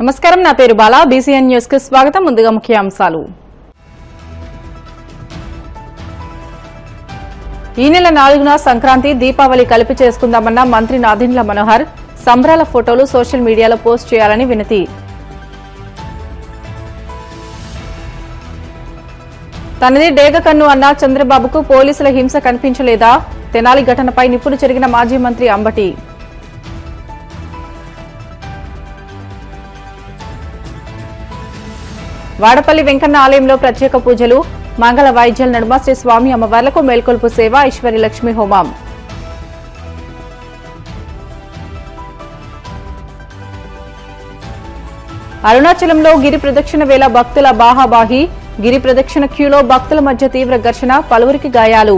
నమస్కారం, నా పేరు బాలా. బీసీఎన్ న్యూస్ కి స్వాగతం. ముందుగా ముఖ్యాంశాలు. ఈ నెల 4న సంక్రాంతి, దీపావళి కలిపి చేసుకుందామన్న మంత్రి నాదెండ్ల మనోహర్. సంబరాల ఫోటోలు సోషల్ మీడియాలో పోస్ట్ చేయాలని వినతి. తనది డేగ కన్ను అన్న చంద్రబాబుకు పోలీసుల హింస కనిపించలేదా? తెనాలి ఘటనపై నిప్పులు చెరిగిన మాజీ మంత్రి అంబటి. వాడపల్లి వెంకన్న ఆలయంలో ప్రత్యేక పూజలు, మంగళ వాయిద్యాల నడుమ శ్రీ స్వామి అమ్మవార్లకు మేల్కొల్పు సేవ, ఐశ్వర్య లక్ష్మి హోమం. అరుణాచలంలో గిరి ప్రదక్షిణ వేళ భక్తుల బాహాబాహి. గిరి ప్రదక్షిణ క్యూలో భక్తుల మధ్య తీవ్ర ఘర్షణ, పలువురికి గాయాలు.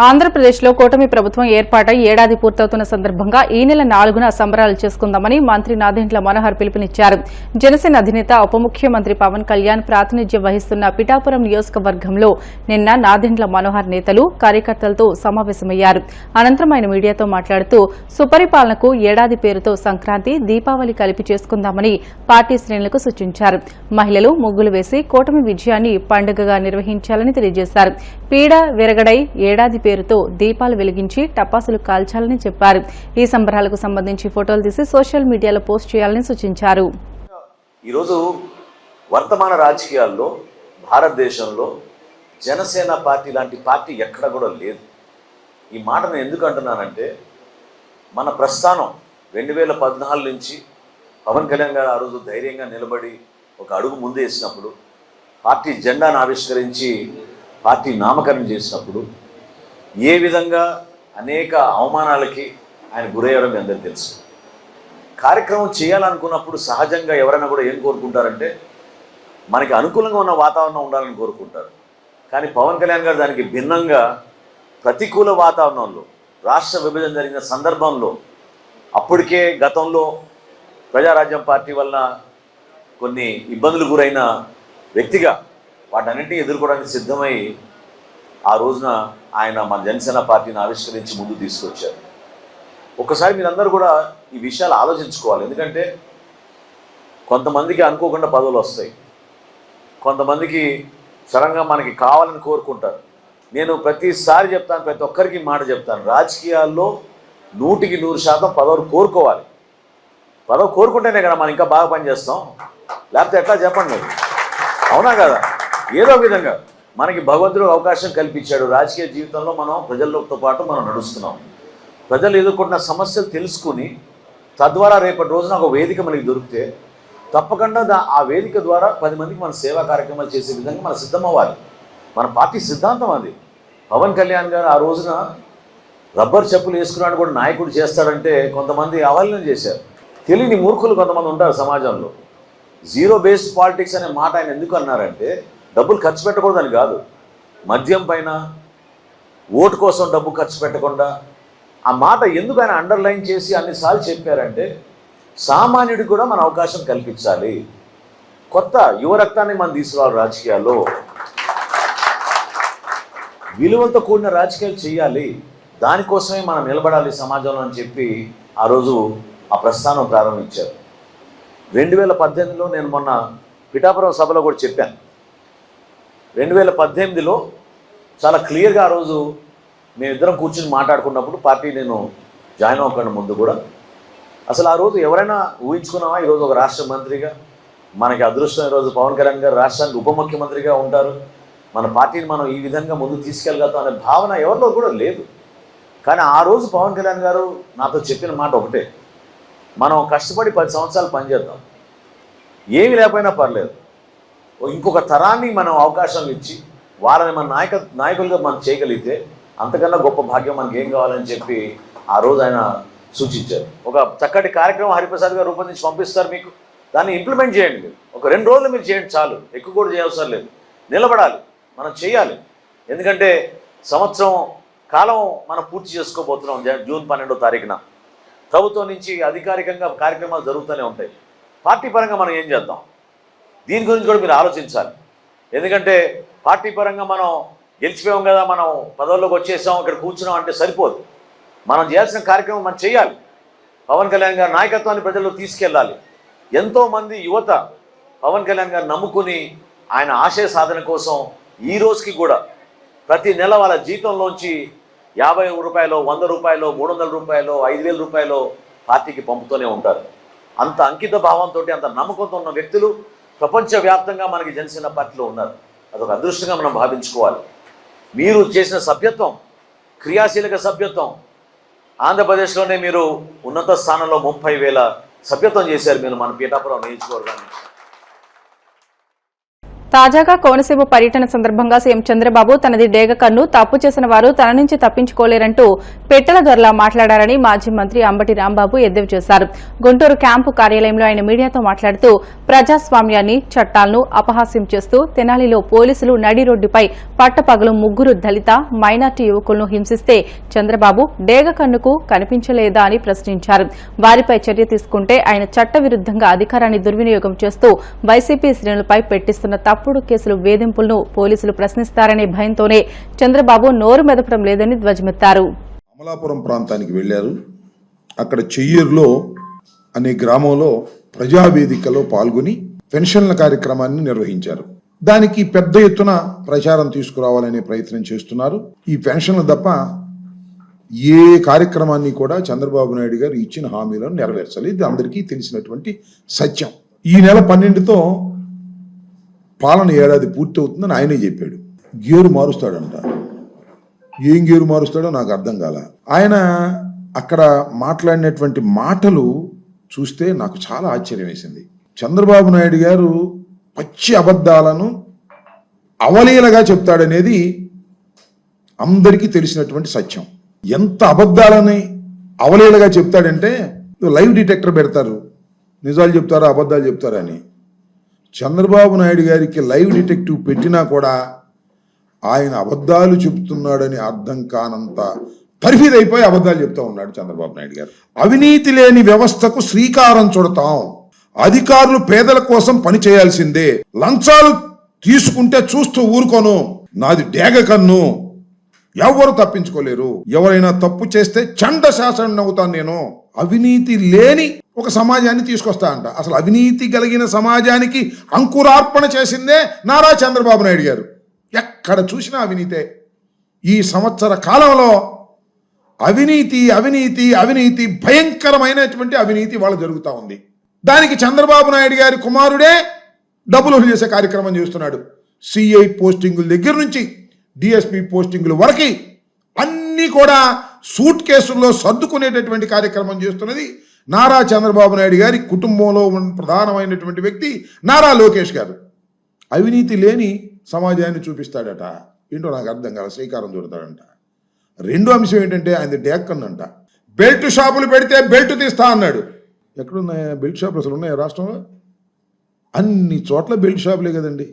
ఆంధ్రప్రదేశ్లో కూటమి ప్రభుత్వం ఏర్పాటై ఏడాది పూర్తవుతున్న సందర్భంగా ఈ నెల 4న సంబరాలు చేసుకుందామని మంత్రి నాదెండ్ల మనోహర్ పిలుపునిచ్చారు. జనసేన అధినేత ఉప ముఖ్యమంత్రి పవన్ కళ్యాణ్ ప్రాతినిధ్యం వహిస్తున్న పిఠాపురం నియోజకవర్గంలో నిన్న నాదెండ్ల మనోహర్ నేతలు, కార్యకర్తలతో సమావేశమయ్యారు. అనంతరం ఆయన మీడియాతో మాట్లాడుతూ సుపరిపాలనకు ఏడాది పేరుతో సంక్రాంతి, దీపావళి కలిపి చేసుకుందామని పార్టీ శ్రేణులకు సూచించారు. మహిళలు ముగ్గులు వేసి కూటమి విజయాన్ని పండుగగా నిర్వహించాలని తెలియజేశారు. పీడ విరగడై ఏడాది పేరుతో దీపాలు వెలిగించి టపాసులు కాల్చాలని చెప్పారు. ఈ సంబరాలకు సంబంధించి ఫోటోలు తీసి సోషల్ మీడియాలో పోస్ట్ చేయాలని సూచించారు. ఈరోజు వర్తమాన రాజకీయాల్లో భారతదేశంలో జనసేన పార్టీ లాంటి పార్టీ ఎక్కడ కూడా లేదు. ఈ మాట నేను ఎందుకు అంటున్నానంటే, మన ప్రస్థానం 2014 నుంచి పవన్ కళ్యాణ్ గారు ఆ రోజు ధైర్యంగా నిలబడి ఒక అడుగు ముందేసినప్పుడు, పార్టీ జెండాను ఆవిష్కరించి పార్టీ నామకరణం చేసినప్పుడు ఏ విధంగా అనేక అవమానాలకి ఆయన గురయ్యారో మీ అందరికీ తెలుసు. కార్యక్రమం చేయాలనుకున్నప్పుడు సహజంగా ఎవరైనా కూడా ఏం కోరుకుంటారంటే, మనకి అనుకూలంగా ఉన్న వాతావరణం ఉండాలని కోరుకుంటారు. కానీ పవన్ కళ్యాణ్ గారు దానికి భిన్నంగా ప్రతికూల వాతావరణంలో, రాష్ట్ర విభజన జరిగిన సందర్భంలో, అప్పటికే గతంలో ప్రజారాజ్యం పార్టీ వల్ల కొన్ని ఇబ్బందులు గురైన వ్యక్తిగా వాటన్నింటినీ ఎదుర్కోవడానికి సిద్ధమై ఆ రోజున ఆయన మన జనసేన పార్టీని ఆవిష్కరించి ముందు తీసుకొచ్చారు. ఒక్కసారి మీరందరూ కూడా ఈ విషయాలు ఆలోచించుకోవాలి. ఎందుకంటే కొంతమందికి అనుకోకుండా పదవులు వస్తాయి, కొంతమందికి సడన్గా మనకి కావాలని కోరుకుంటారు. నేను ప్రతిసారి చెప్తాను, ప్రతి ఒక్కరికి మాట చెప్తాను, రాజకీయాల్లో 100% పదవులు కోరుకోవాలి. పదవి కోరుకుంటేనే కదా మనం ఇంకా బాగా పనిచేస్తాం. లేకపోతే ఎట్లా చెప్పండి మీరు, అవునా కదా? ఏదో విధంగా మనకి భగవంతుడు అవకాశం కల్పించాడు. రాజకీయ జీవితంలో మనం ప్రజలతో పాటు మనం నడుస్తున్నాం. ప్రజలు ఎదుర్కొంటున్న సమస్యలు తెలుసుకుని తద్వారా రేపటి రోజున ఒక వేదిక మనకి దొరికితే తప్పకుండా ఆ వేదిక ద్వారా 10 మందికి మన సేవా కార్యక్రమాలు చేసే విధంగా మనం సిద్ధమవ్వాలి. మన పార్టీ సిద్ధాంతం అది. పవన్ కళ్యాణ్ గారు ఆ రోజున రబ్బర్ చెప్పులు వేసుకున్నాడు కూడా నాయకుడు చేస్తాడంటే కొంతమంది అవహేళన చేశారు. తెలియని మూర్ఖులు కొంతమంది ఉంటారు సమాజంలో. జీరో బేస్డ్ పాలిటిక్స్ అనే మాట ఆయన ఎందుకు అన్నారంటే, డబ్బులు ఖర్చు పెట్టకూడదని కాదు, మద్యం పైన ఓటు కోసం డబ్బు ఖర్చు పెట్టకుండా ఆ మాట ఎందుకు ఆయన అండర్లైన్ చేసి అన్నిసార్లు చెప్పారంటే, సామాన్యుడికి కూడా మన అవకాశం కల్పించాలి. కొత్త యువ రక్తాన్ని మనం తీసుకురావాలి. రాజకీయాల్లో విలువలతో కూడిన రాజకీయాలు చేయాలి. దానికోసమే మనం నిలబడాలి సమాజంలో అని చెప్పి ఆ రోజు ఆ ప్రస్థానం ప్రారంభించారు. 2018లో నేను మొన్న పిఠాపురం సభలో కూడా చెప్పాను. 2018లో చాలా క్లియర్గా ఆ రోజు మేమిద్దరం కూర్చుని మాట్లాడుకున్నప్పుడు, పార్టీ నేను జాయిన్ అవ్వకుండా ముందు కూడా, అసలు ఆ రోజు ఎవరైనా ఊహించుకున్నామా ఈరోజు ఒక రాష్ట్ర మంత్రిగా మనకి అదృష్టం, ఈరోజు పవన్ కళ్యాణ్ గారు రాష్ట్రానికి ఉప ముఖ్యమంత్రిగా ఉంటారు, మన పార్టీని మనం ఈ విధంగా ముందు తీసుకెళ్ళగలుగుతాం అనే భావన ఎవరిలో కూడా లేదు. కానీ ఆ రోజు పవన్ కళ్యాణ్ గారు నాతో చెప్పిన మాట ఒకటే, మనం కష్టపడి 10 సంవత్సరాలు పనిచేద్దాం, ఏమి లేకపోయినా పర్లేదు, ఇంకొక తరాన్ని మనం అవకాశం ఇచ్చి వాళ్ళని మన నాయకులుగా మనం చేయగలిగితే అంతకన్నా గొప్ప భాగ్యం మనకి ఏం కావాలని చెప్పి ఆ రోజు ఆయన సూచించారు. ఒక చక్కటి కార్యక్రమం హరిప్రసాద్ గారు రూపొందించి పంపిస్తారు మీకు, దాన్ని ఇంప్లిమెంట్ చేయండి. ఒక 2 రోజులు మీరు చేయండి చాలు, ఎక్కువ కూడా చేయవసరం లేదు. నిలబడాలి, మనం చేయాలి. ఎందుకంటే సంవత్సరం కాలం మనం పూర్తి చేసుకోబోతున్నాం. జూన్ 12వ తారీఖున ప్రభుత్వం నుంచి అధికారికంగా కార్యక్రమాలు జరుగుతూనే ఉంటాయి. పార్టీ పరంగా మనం ఏం చేద్దాం, దీని గురించి కూడా మీరు ఆలోచించాలి. ఎందుకంటే పార్టీ పరంగా మనం గెలిచిపోయాం కదా, మనం పదవుల్లోకి వచ్చేసాం, ఇక్కడ కూర్చున్నాం అంటే సరిపోదు. మనం చేయాల్సిన కార్యక్రమం మనం చేయాలి. పవన్ కళ్యాణ్ గారి నాయకత్వాన్ని ప్రజల్లో తీసుకెళ్ళాలి. ఎంతోమంది యువత పవన్ కళ్యాణ్ గారు నమ్ముకుని ఆయన ఆశయ సాధన కోసం ఈ రోజుకి కూడా ప్రతి నెల వాళ్ళ జీతంలోంచి 50 రూపాయలు, 100 రూపాయలు, 300 రూపాయలు, 5,000 రూపాయలు పార్టీకి పంపుతూనే ఉంటారు. అంత అంకిత భావంతో, అంత నమ్మకంతో ఉన్న వ్యక్తులు ప్రపంచవ్యాప్తంగా మనకి జనసేన పార్టీలో ఉన్నారు. అదొక అదృష్టంగా మనం భావించుకోవాలి. మీరు చేసిన సభ్యత్వం, క్రియాశీలక సభ్యత్వం, ఆంధ్రప్రదేశ్లోనే మీరు ఉన్నత స్థానంలో 30,000 సభ్యత్వం చేశారు మీరు మన పీఠాపురం నియోజకవర్గాన్ని. తాజాగా కోనసీమ పర్యటన సందర్భంగా సీఎం చంద్రబాబు తనది డేగ కన్ను, తప్పు చేసిన వారు తన నుంచి తప్పించుకోలేరంటూ పెట్టెల దొరలా మాట్లాడారని మాజీ మంత్రి అంబటి రాంబాబు ఎద్దేవా చేశారు. గుంటూరు క్యాంపు కార్యాలయంలో ఆయన మీడియాతో మాట్లాడుతూ ప్రజాస్వామ్యాన్ని, చట్టాలను అపహాస్యం చేస్తూ తెనాలిలో పోలీసులు నడి రోడ్డుపై పట్టపగలు 3 దళిత, మైనార్టీ యువకులను హింసిస్తే చంద్రబాబు డేగ కన్నుకు కనిపించలేదా అని ప్రశ్నించారు. వారిపై చర్య తీసుకుంటే ఆయన చట్టవిరుద్దంగా అధికారాన్ని దుర్వినియోగం చేస్తూ వైసీపీ శ్రేణులపై పెట్టిస్తున్న తప్పుడు కేసులు, వేధింపులను పోలీసులు ప్రశ్నిస్తారనే భయంతోనే చంద్రబాబు నోరు మెదపడం లేదని ధ్వజమెత్తారు. అమలాపురం ప్రాంతానికి వెళ్లారు. అక్కడ చెయ్యూరులో అనే గ్రామంలో ప్రజావేదికలో పాల్గొని పెన్షన్ల కార్యక్రమాన్ని నిర్వహించారు. దానికి పెద్ద ఎత్తున ప్రచారం తీసుకురావాలనే ప్రయత్నం చేస్తున్నారు. ఈ పెన్షన్లు తప్ప ఏ కార్యక్రమాన్ని కూడా చంద్రబాబు నాయుడు గారు ఇచ్చిన హామీలను నెరవేర్చాలి. ఇది అందరికీ తెలిసినటువంటి సత్యం. ఈ నెల 12తో పాలన ఏడాది పూర్తవుతుందని ఆయనే చెప్పాడు. గేరు మారుస్తాడంట. ఏం గేరు మారుస్తాడో నాకు అర్థం కాల. ఆయన అక్కడ మాట్లాడినటువంటి మాటలు చూస్తే నాకు చాలా ఆశ్చర్యం వేసింది. చంద్రబాబు నాయుడు గారు పచ్చి అబద్ధాలను అవలీలగా చెప్తాడనేది అందరికీ తెలిసినటువంటి సత్యం. ఎంత అబద్ధాలని అవలీలగా చెప్తాడంటే లైవ్ డిటెక్టర్ పెడతారు, నిజాలు చెప్తారా అబద్ధాలు చెప్తారా అని. చంద్రబాబు నాయుడు గారికి లైవ్ డిటెక్టివ్ పెట్టినా కూడా ఆయన అబద్ధాలు చెబుతున్నాడని అర్థం కానంత పరిఫిదైపోయి అబద్ధాలు చెప్తా ఉన్నాడు చంద్రబాబు నాయుడు గారు. అవినీతి లేని వ్యవస్థకు శ్రీకారం చుడతాం, అధికారులు పేదల కోసం పని చేయాల్సిందే, లంచాలు తీసుకుంటే చూస్తూ ఊరుకోను, నాది డేగ కన్ను, ఎవరు తప్పించుకోలేరు, ఎవరైనా తప్పు చేస్తే చండ శాసనం అవుతాను నేను, అవినీతి లేని ఒక సమాజాన్ని తీసుకొస్తా అంట. అసలు అవినీతి కలిగిన సమాజానికి అంకురార్పణ చేసిందే నారా చంద్రబాబు నాయుడు గారు. ఎక్కడ చూసినా అవినీతే. ఈ సంవత్సర కాలంలో అవినీతి అవినీతి అవినీతి భయంకరమైనటువంటి అవినీతి వాళ్ళ జరుగుతూ ఉంది. దానికి చంద్రబాబు నాయుడు గారి కుమారుడే డబ్బులు వసూలు చేసే కార్యక్రమం చేస్తున్నాడు. సిఐ పోస్టింగుల దగ్గర నుంచి డిఎస్పీ పోస్టింగుల వరకు అన్నీ కూడా సూట్ కేసుల్లో సర్దుకునేటటువంటి కార్యక్రమం చేస్తున్నది నారా చంద్రబాబు నాయుడు గారి కుటుంబంలో ఉన్న ప్రధానమైనటువంటి వ్యక్తి నారా లోకేష్ గారు. అవినీతి లేని సమాజాన్ని చూపిస్తాడట. ఏంటో నాకు అర్థం కాదు. శ్రీకారం చుడతాడంట. రెండో అంశం ఏంటంటే ఆయన డేక్కన్నంట. బెల్ట్ షాపులు పెడితే బెల్ట్ తీస్తా అన్నాడు. ఎక్కడున్నాయా బెల్ట్ షాపులు? అసలు ఉన్నాయా రాష్ట్రంలో? అన్ని చోట్ల బెల్ట్ షాపులే కదండి.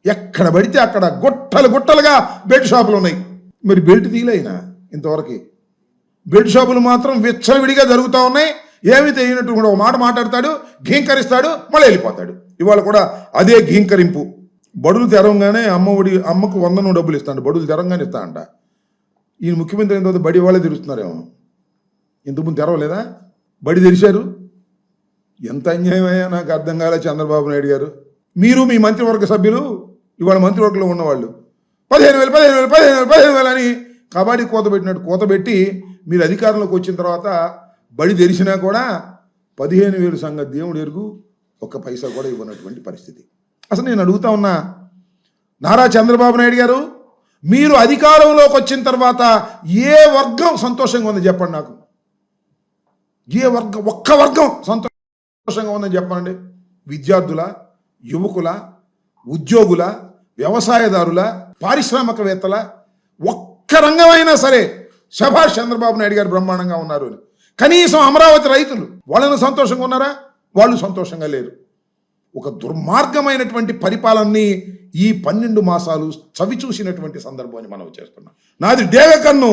ఎక్కడ పడితే అక్కడ గుట్టలు గుట్టలుగా బెల్ట్ షాపులు ఉన్నాయి. మరి బెల్ట్ తీయలేనా ఇంతవరకు? బెల్ట్ షాపులు మాత్రం విచ్చలవిడిగా జరుగుతూ ఉన్నాయి. ఏమి తెలియనట్టు కూడా ఒక మాట మాట్లాడతాడు, ఘీంకరిస్తాడు, మళ్ళీ వెళ్ళిపోతాడు. ఇవాళ కూడా అదే ఘీంకరింపు. బడులు తెరవంగానే అమ్మకు 100 డబ్బులు ఇస్తాడు, బడులు తెరంగానే ఇస్తాడంట. ఈయన ముఖ్యమంత్రి అయిన తర్వాత బడి వాళ్ళే తెరుస్తున్నారేమో. ఇంతకుముందు తెరవలేదా? బడి తెరిచారు. ఎంత అన్యాయమయ్యా నాకు అర్థం కాలే చంద్రబాబు నాయుడు గారు. మీరు మీ మంత్రివర్గ సభ్యులు ఇవాళ మంత్రివర్గంలో ఉన్నవాళ్ళు 15,000 అని కబడ్డీ కోత పెట్టినట్టు కోత పెట్టి మీరు అధికారంలోకి వచ్చిన తర్వాత బడి తెరిచినా కూడా 15,000 సంగతి దేవుడు ఎరుగు, ఒక్క పైసా కూడా ఇవ్వనటువంటి పరిస్థితి. అసలు నేను అడుగుతా ఉన్నా, నారా చంద్రబాబు నాయుడు గారు, మీరు అధికారంలోకి వచ్చిన తర్వాత ఏ వర్గం సంతోషంగా ఉందని చెప్పండి నాకు. ఏ వర్గం, ఒక్క వర్గం సంతోషంగా ఉందని చెప్పండి. విద్యార్థుల, యువకుల, ఉద్యోగుల, వ్యవసాయదారుల, పారిశ్రామికవేత్తల, ఒక్క రంగమైనా సరే శభాష్ చంద్రబాబు నాయుడు గారు బ్రహ్మాండంగా ఉన్నారు అని. కనీసం అమరావతి రైతులు వాళ్ళను సంతోషంగా ఉన్నారా? వాళ్ళు సంతోషంగా లేరు. ఒక దుర్మార్గమైనటువంటి పరిపాలనని ఈ 12 మాసాలు చవి చూసినటువంటి సందర్భాన్ని మనం చేస్తున్నాం. నాది డేగ కన్ను,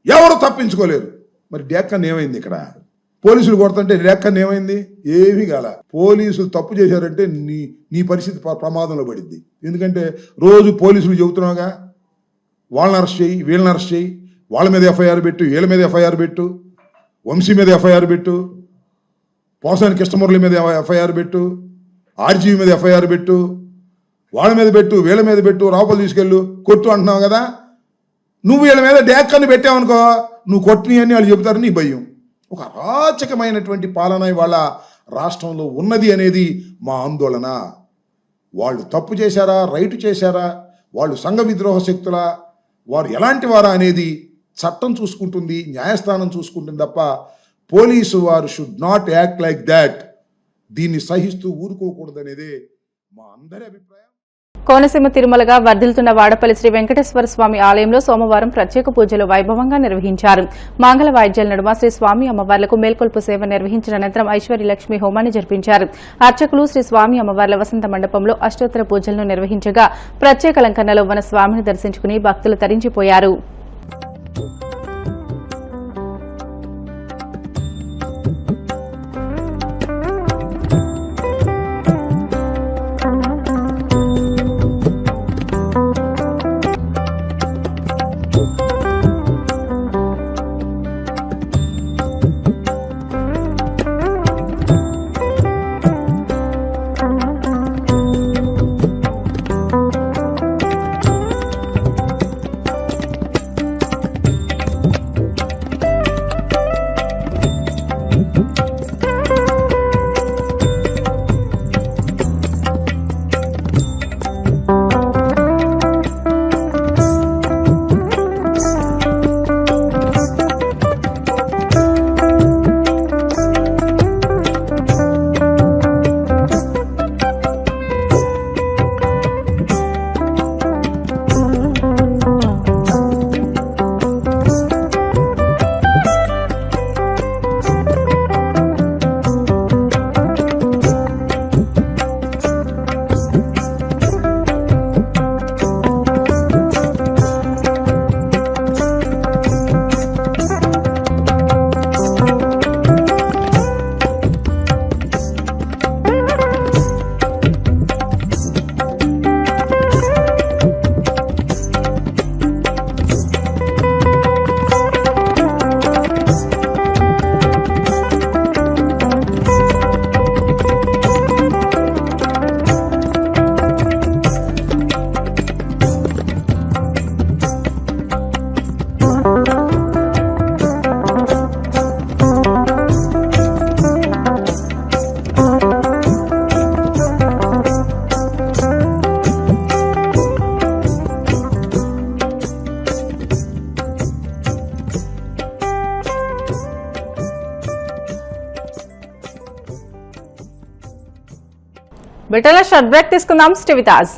ఎవరు తప్పించుకోలేరు. మరి డేగ కన్ను ఏమైంది? ఇక్కడ పోలీసులు కొడుతుంటే డేగ కన్ను ఏమైంది? ఏమీ కాల. పోలీసులు తప్పు చేశారంటే నీ పరిస్థితి ప్రమాదంలో పడింది. ఎందుకంటే రోజు పోలీసులు చెబుతున్నావుగా, వాళ్ళని అరెస్ట్ చేయి, వీళ్ళని అరెస్ట్ చేయి, వాళ్ళ మీద ఎఫ్ఐఆర్ పెట్టు, వీళ్ళ మీద ఎఫ్ఐఆర్ పెట్టు. వంశీ మీద ఎఫ్ఐఆర్ పెట్టు, పోసాని కృష్ణమురళి మీద ఎఫ్ఐఆర్ పెట్టు, ఆర్జీవి మీద ఎఫ్ఐఆర్ పెట్టు, వాళ్ళ మీద పెట్టు, వీళ్ళ మీద పెట్టు, రావుపల్లి తీసుకెళ్ళు, కొట్టు అంటున్నావు కదా. నువ్వు వీళ్ళ మీద డ్యాక్కని పెట్టావనుకో, నువ్వు కొట్టిని అని వాళ్ళు చెబుతారు, నీ భయం. ఒక అరాచకమైనటువంటి పాలన ఇవాళ రాష్ట్రంలో ఉన్నది అనేది మా ఆందోళన. వాళ్ళు తప్పు చేశారా, రైటు చేశారా, వాళ్ళు సంఘ విద్రోహ శక్తులా, వారు ఎలాంటి వారా అనేది చట్టం చూసుకుంటుంది, న్యాయస్థానం చూసుకుంటుంది తప్ప పోలీసు వారు should not act like that. దీన్ని సహిస్తూ ఊరుకోకూడదనేదే మా అందరి అభిప్రాయం. కోనసీమ తిరుమలగా వర్ధిల్తున్న వాడపల్లి శ్రీ వెంకటేశ్వర స్వామి ఆలయంలో సోమవారం ప్రత్యేక పూజలు వైభవంగా నిర్వహించారు. మంగళ వాయిద్యాల నడుమ శ్రీ స్వామి అమ్మవార్లకు మేల్కొల్పు సేవ నిర్వహించిన అనంతరం ఐశ్వర్యలక్ష్మి హోమాన్ని జరిపించారు. అర్చకులు శ్రీ స్వామి అమ్మవార్ల వసంత మండపంలో అష్టోత్తర పూజలను నిర్వహించగా ప్రత్యేక అలంకరణలో ఉన్న స్వామిని దర్శించుకుని భక్తులు తరించిపోయారు. బిటల షార్ట్ బ్రేక్ తీసుకుందాం. Stay with us.